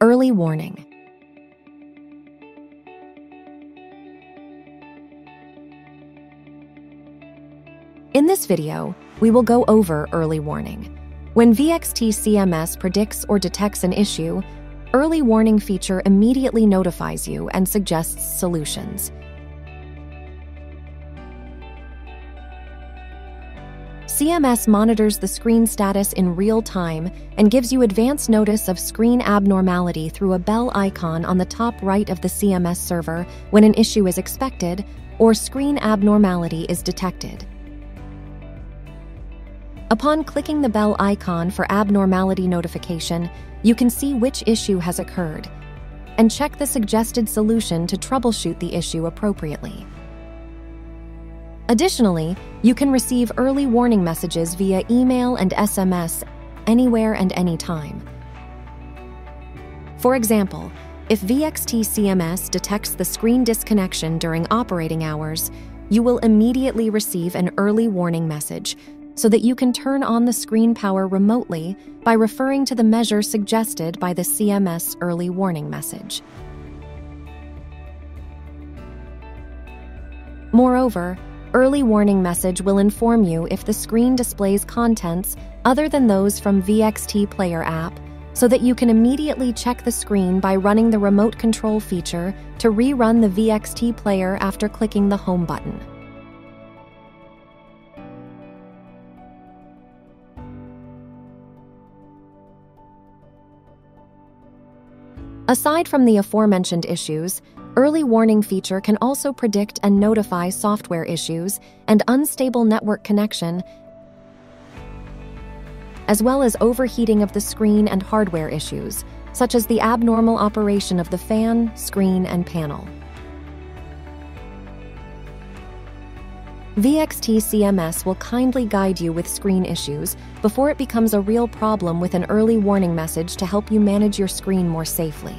Early warning. In this video, we will go over early warning. When VXT CMS predicts or detects an issue, early warning feature immediately notifies you and suggests solutions. CMS monitors the screen status in real time and gives you advance notice of screen abnormality through a bell icon on the top right of the CMS server when an issue is expected or screen abnormality is detected. Upon clicking the bell icon for abnormality notification, you can see which issue has occurred and check the suggested solution to troubleshoot the issue appropriately. Additionally, you can receive early warning messages via email and SMS anywhere and anytime. For example, if VXT CMS detects the screen disconnection during operating hours, you will immediately receive an early warning message so that you can turn on the screen power remotely by referring to the measure suggested by the CMS early warning message. Moreover, early warning message will inform you if the screen displays contents other than those from VXT Player app so that you can immediately check the screen by running the remote control feature to rerun the VXT Player after clicking the Home button. Aside from the aforementioned issues, early warning feature can also predict and notify software issues and unstable network connection, as well as overheating of the screen and hardware issues, such as the abnormal operation of the fan, screen, and panel. VXT CMS will kindly guide you with screen issues before it becomes a real problem with an early warning message to help you manage your screen more safely.